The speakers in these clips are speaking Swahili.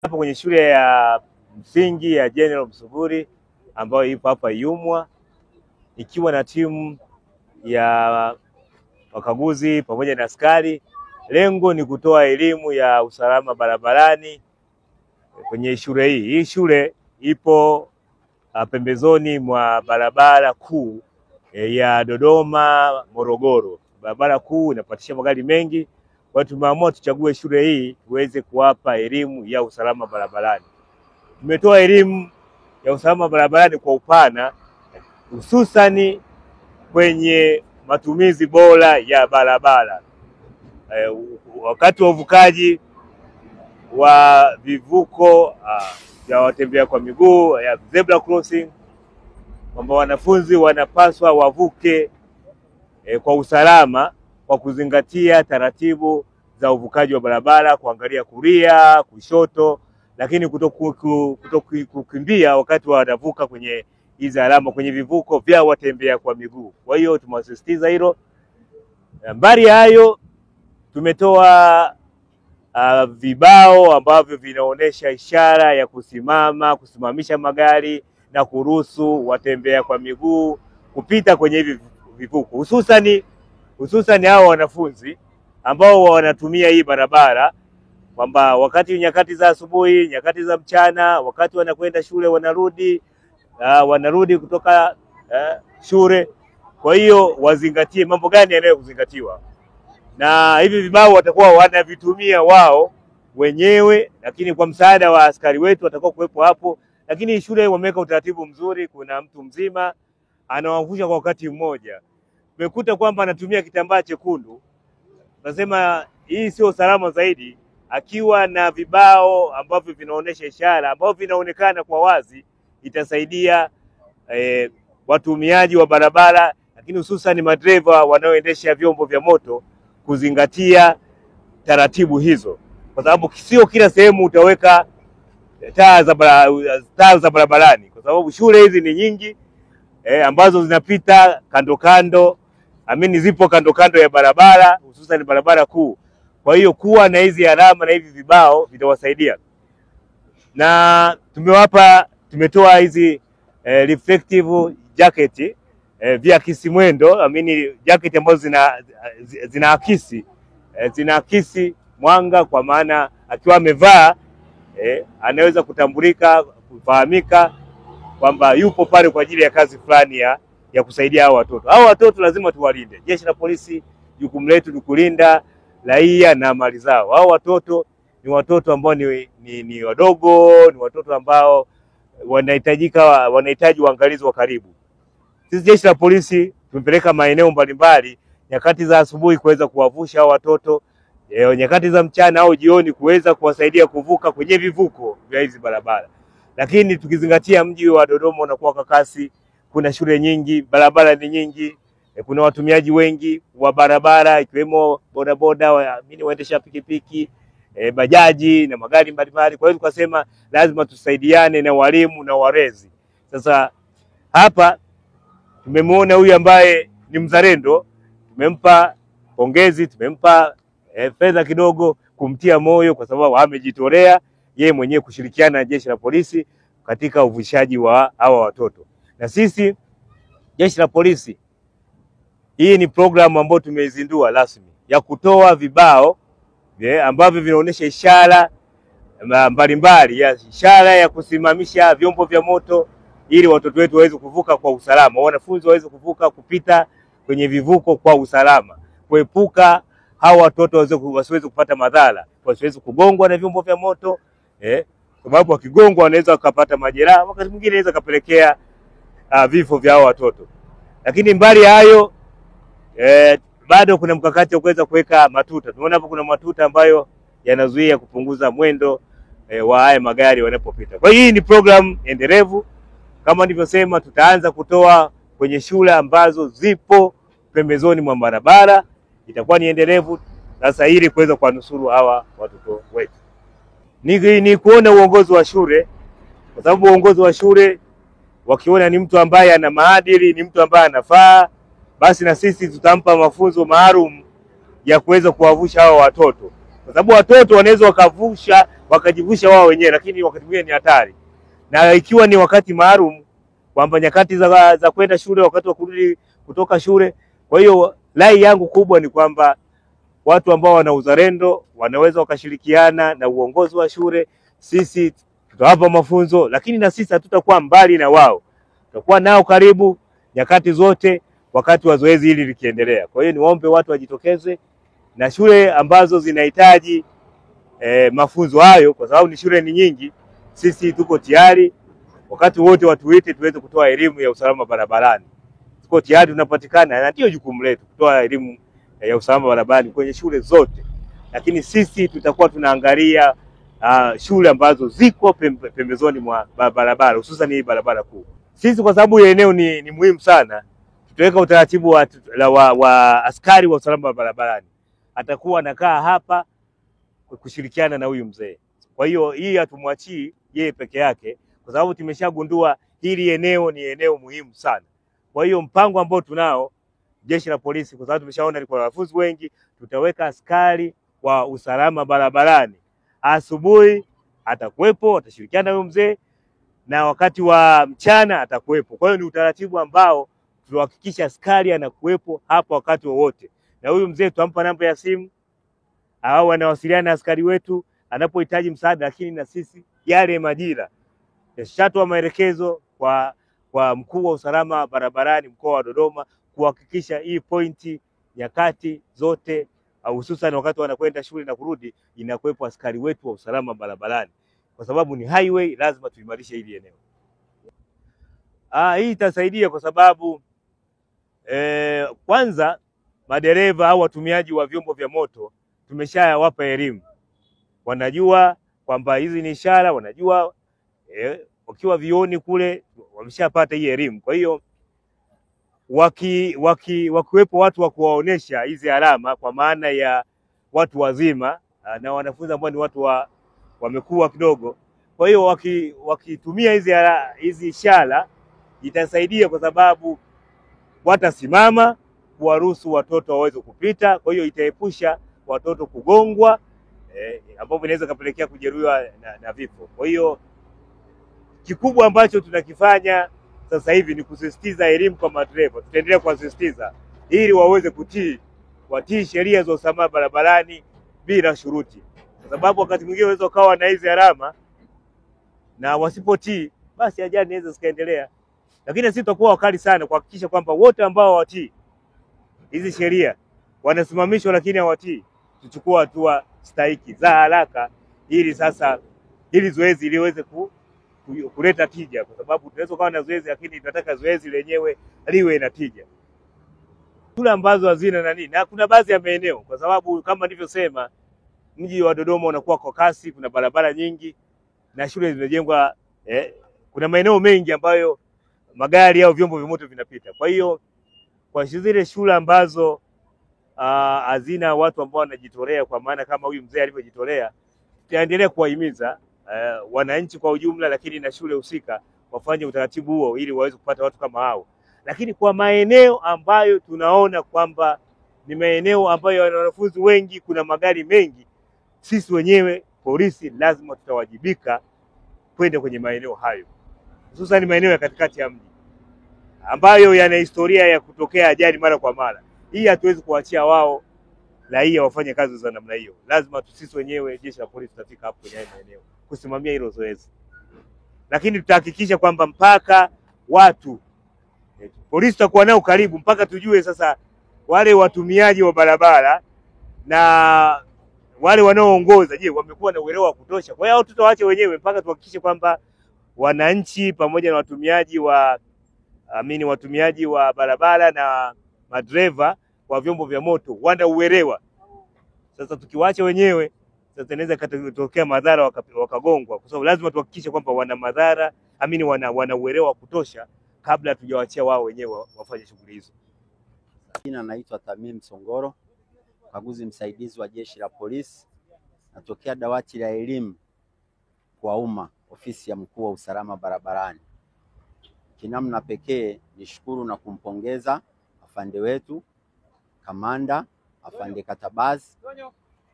Hapo kwenye shule ya msingi ya General Msuguri ambayo ipo hapa Yumwa, ikiwa na timu ya wakaguzi pamoja na askari. Lengo ni kutoa elimu ya usalama barabarani kwenye shule hii. Hii shule ipo pembezoni mwa barabara kuu ya Dodoma Morogoro. Barabara kuu inapatisha magari mengi. Kwa hiyo tumeamua tuchague shule hii tuweze kuwapa elimu ya usalama barabarani. Tumetoa elimu ya usalama barabarani kwa upana, hususani kwenye matumizi bora ya barabara. Wakati wa uvukaji wa vivuko vya watembea kwa miguu ya zebra crossing, kwamba wanafunzi wanapaswa wavuke kwa usalama kwa kuzingatia taratibu za uvukaji wa barabara, kuangalia kulia, kushoto, lakini kutokukimbia wakati wanavuka kwenye hizo alama kwenye vivuko vya watembea kwa miguu. Kwa hiyo tumewasisitiza hilo. Mbali ya hayo, tumetoa vibao ambavyo vinaonesha ishara ya kusimamisha magari na kuruhusu watembea kwa miguu kupita kwenye hivi vivuko, hususani hao wanafunzi ambao wanatumia hii barabara, kwamba wakati nyakati za asubuhi, nyakati za mchana, wakati wanakwenda shule, wanarudi kutoka shule. Kwa hiyo wazingatie mambo gani yanayokuzingatiwa, na hivi vibao watakuwa wanavitumia wao wenyewe, lakini kwa msaada wa askari wetu watakao kuwepo hapo. Lakini shule wameweka utaratibu mzuri, kuna mtu mzima anawavusha kwa wakati mmoja. Tumekuta kwamba anatumia kitambaa chekundu, nasema hii sio salama zaidi. Akiwa na vibao ambavyo vinaonesha ishara ambavyo vinaonekana kwa wazi, itasaidia watumiaji wa barabara, lakini hususan madereva wanaoendesha vyombo vya moto kuzingatia taratibu hizo, kwa sababu sio kila sehemu utaweka taa za barabarani, kwa sababu shule hizi ni nyingi ambazo zinapita zipo kando ya barabara, hususan barabara kuu. Kwa hiyo kuwa na hizi alama na hivi vibao vitawasaidia. Na tumetoa hizi reflective jacket vya kisimwendo, jacket ambazo zinaakisi mwanga, kwa maana akiwa amevaa anaweza kutambulika, kufahamika kwamba yupo pale kwa ajili ya kazi fulani ya kusaidia hao watoto. Hao watoto lazima tuwalinde. Jeshi la polisi, jukumu letu ni kulinda raia na mali zao. Hao watoto ni watoto ambao ni wadogo, ni watoto ambao wanahitaji uangalizi wa karibu. Sisi jeshi la polisi tumepeleka maeneo mbalimbali nyakati za asubuhi kuweza kuwavusha hao watoto, nyakati za mchana au jioni kuweza kuwasaidia kuvuka kwenye vivuko vya hizi barabara. Lakini tukizingatia mji wa Dodoma unakuwa kwa kasi, kuna shule nyingi, barabara ni nyingi, kuna watumiaji wengi wa barabara ikiwemo bodaboda, waendesha pikipiki, bajaji na magari mbalimbali. Kwa hiyo tukasema lazima tusaidiane na walimu na walezi. Sasa hapa tumemwona huyu ambaye ni mzalendo, tumempa pongezi, tumempa fedha kidogo kumtia moyo, kwa sababu amejitolea yeye mwenyewe kushirikiana na jeshi la polisi katika uvushaji wa hawa watoto. Na sisi jeshi la polisi, hii ni programu ambayo tumeizindua rasmi ya kutoa vibao ambavyo vinaonyesha ishara mbalimbali, ishara ya kusimamisha vyombo vya moto ili watoto wetu waweze kuvuka kwa usalama, wanafunzi waweze kuvuka kupita kwenye vivuko kwa usalama, kuepuka hao watoto wasiweze kupata madhara, wasiweze kugongwa na vyombo vya moto, sababu wakigongwa wanaweza kupata majeraha, wakati mwingine inaweza kapelekea vifo vya hao watoto. Lakini mbali hayo bado kuna mkakati wa kuweza kuweka matuta. Tunaona hapo kuna matuta ambayo yanazuia kupunguza mwendo wa haya magari wanapopita. Kwa hiyo hii ni program endelevu. Kama nilivyosema, tutaanza kutoa kwenye shule ambazo zipo pembezoni mwa barabara. Itakuwa ni endelevu sasa ili kuweza kuwanusuru hawa watoto wetu. Ni kuona uongozi wa shule, kwa sababu uongozi wa shule wakiona ni mtu ambaye ana maadili, ni mtu ambaye anafaa, basi na sisi tutampa mafunzo maalum ya kuweza kuwavusha hao watoto, kwa sababu watoto wanaweza wakavusha wakajivusha wao wenyewe, lakini wakati mwingine ni hatari, na ikiwa ni wakati maalum kwamba nyakati za kwenda shule, wakati wa kurudi kutoka shule. Kwa hiyo rai yangu kubwa ni kwamba watu ambao wana uzalendo wanaweza wakashirikiana na uongozi wa shule. Sisi tutawapa mafunzo, lakini na sisi hatutakuwa mbali na wao, tutakuwa nao karibu nyakati zote wakati wa zoezi hili likiendelea. Kwa hiyo niwaombe watu wajitokeze, na shule ambazo zinahitaji mafunzo hayo, kwa sababu ni shule ni nyingi, sisi tuko tayari wakati wote watuite tuweze kutoa elimu ya usalama barabarani. Tuko tayari, tunapatikana, na ndio jukumu letu kutoa elimu ya usalama barabarani kwenye shule zote, lakini sisi tutakuwa tunaangalia shule ambazo ziko pembezoni mwa barabara, hususan hii barabara kuu. Sisi kwa sababu eneo ni muhimu sana, tutaweka utaratibu wa askari wa usalama barabarani, atakuwa anakaa hapa kushirikiana na huyu mzee. Kwa hiyo hii hatumwachii yeye peke yake, kwa sababu tumeshagundua hili eneo ni eneo muhimu sana. Kwa hiyo mpango ambao tunao Jeshi la Polisi, kwa sababu tumeshaona liko wanafunzi wengi, tutaweka askari wa usalama barabarani. Asubuhi atakuwepo, atashirikiana na huyo mzee, na wakati wa mchana atakuwepo. Kwa hiyo ni utaratibu ambao tunahakikisha askari anakuwepo hapa wakati wowote, na huyu mzee tutampa namba ya simu au anawasiliana na askari wetu anapohitaji msaada. Lakini na sisi yale majira yashatoa maelekezo kwa mkuu wa usalama barabarani mkoa wa Dodoma kuhakikisha hii pointi nyakati zote, hususan wakati wanakwenda shule na kurudi, inakuwepo askari wetu wa usalama barabarani, kwa sababu ni highway, lazima tuimarishe hili eneo. Hii itasaidia kwa sababu kwanza madereva au watumiaji wa vyombo vya moto tumeshawapa elimu, wanajua kwamba hizi ni ishara, wanajua wakiwa vioni kule wameshapata hii elimu. Kwa hiyo wakiwepo watu wa kuwaonesha hizi alama, kwa maana ya watu wazima na wanafunzi ambao ni watu wamekuwa kidogo, kwa hiyo wakitumia hizi ishara itasaidia, kwa sababu watasimama kuwaruhusu watoto waweze kupita. Kwa hiyo itaepusha watoto kugongwa, ambapo inaweza kapelekea kujeruhiwa na vifo. Kwa hiyo kikubwa ambacho tunakifanya sasa hivi ni kusisitiza elimu kwa madereva. Tutaendelea kuwasisitiza ili waweze watii sheria za usalama barabarani bila shuruti, kwa sababu wakati mwingine unaweza ukawa na hizi alama na wasipotii, basi ajali inaweza zikaendelea. Lakini sisi tutakuwa wakali sana kuhakikisha kwamba wote ambao hawatii hizi sheria wanasimamishwa, lakini hawatii, tuchukua hatua stahiki za haraka, ili sasa hili zoezi liweze kuleta tija, kwa sababu tunaweza kuwa na zoezi lakini tunataka zoezi lenyewe liwe na tija. Shule ambazo hazina na kuna baadhi ya maeneo, kwa sababu kama nilivyosema, mji wa Dodoma unakuwa kwa kasi, kuna barabara nyingi na shule zimejengwa, kuna maeneo mengi ambayo magari au vyombo vya moto vinapita. Kwa hiyo kwa zile shule ambazo hazina watu ambao wanajitolea, kwa maana kama huyu mzee alivyojitolea, tutaendelea kuwahimiza wananchi kwa ujumla, lakini na shule husika wafanye utaratibu huo ili waweze kupata watu kama hao. Lakini kwa maeneo ambayo tunaona kwamba ni maeneo ambayo yana wanafunzi wengi, kuna magari mengi, sisi wenyewe polisi lazima tutawajibika kwenda kwenye maeneo hayo, hususan maeneo ya katikati ya mji ambayo yana historia ya kutokea ajali mara kwa mara. Hii hatuwezi kuachia wao raia wafanye kazi za namna hiyo. Lazima sisi wenyewe Jeshi la Polisi tutafika hapo kwenye maeneo kusimamia hilo zoezi, lakini tutahakikisha kwamba mpaka watu polisi tutakuwa nao karibu, mpaka tujue sasa wale watumiaji wa barabara na wale wanaoongoza, je, wamekuwa na uelewa wa kutosha. Kwa hiyo tutawaache wenyewe mpaka tuhakikishe kwamba wananchi pamoja na watumiaji wa barabara na madereva wa vyombo vya moto wana uelewa. Sasa tukiwaacha wenyewe, sasa inaweza kutokea madhara wakagongwa, kwa sababu lazima tuhakikishe kwamba wana madhara, wana uelewa wa kutosha kabla tujawaachia wao wenyewe wafanye shughuli hizo. Jina naitwa Tamim Songoro, mkaguzi msaidizi wa Jeshi la Polisi, natokea dawati la elimu kwa umma, ofisi ya mkuu wa usalama barabarani. Kinamna pekee nishukuru na kumpongeza afande wetu Kamanda Afande Katabazi.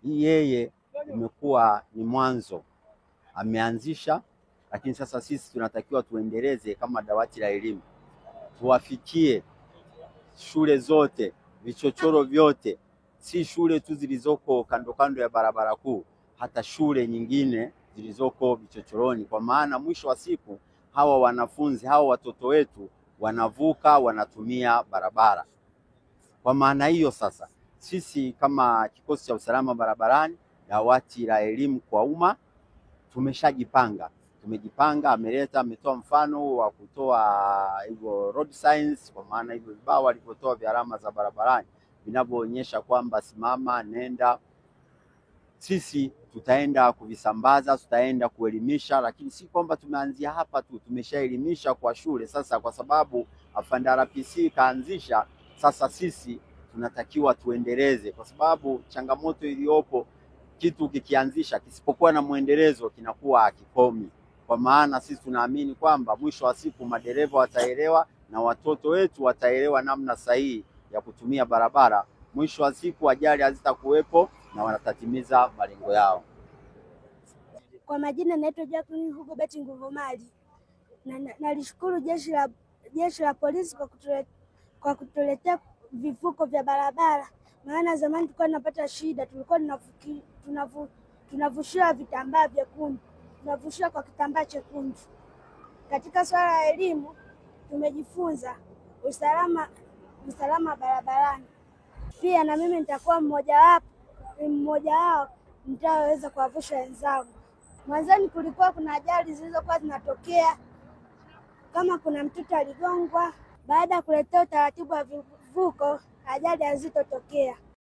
Hii yeye imekuwa ni mwanzo ameanzisha, lakini sasa sisi tunatakiwa tuendeleze kama dawati la elimu, tuwafikie shule zote, vichochoro vyote, si shule tu zilizoko kando kando ya barabara kuu, hata shule nyingine zilizoko vichochoroni, kwa maana mwisho wa siku hawa wanafunzi, hawa watoto wetu wanavuka, wanatumia barabara. Kwa maana hiyo sasa sisi kama kikosi cha usalama barabarani, dawati la elimu kwa umma, tumejipanga. Ametoa mfano wa kutoa hivyo road signs, kwa maana hivyo vibao walivyotoa vya alama za barabarani vinavyoonyesha kwamba simama, nenda. Sisi tutaenda kuvisambaza, tutaenda kuelimisha, lakini si kwamba tumeanzia hapa tu, tumeshaelimisha kwa shule. Sasa kwa sababu afande RPC kaanzisha, sasa sisi tunatakiwa tuendeleze, kwa sababu changamoto iliyopo, kitu kikianzisha kisipokuwa na mwendelezo kinakuwa hakikomi. Kwa maana sisi tunaamini kwamba mwisho wa siku madereva wataelewa na watoto wetu wataelewa namna sahihi ya kutumia barabara. Mwisho wa siku ajali hazitakuwepo na wanatatimiza malengo yao. Kwa majina naitwa Jacqueline Hugo Beti Nguvumali. Nalishukuru jeshi la polisi kwa kutuletea vivuko vya barabara, maana zamani tulikuwa tunapata shida, tulikuwa tunavushiwa vitambaa vyekundu, tunavushiwa kwa kitambaa chekundu. Katika swala la elimu tumejifunza usalama barabarani. Pia na mimi nitakuwa mmoja wao nitaweza kuwavusha wenzangu. Mwanzoni kulikuwa kuna ajali zilizokuwa zinatokea, kama kuna mtoto aligongwa. Baada ya kuletea utaratibu wa vivuko, ajali hazitotokea.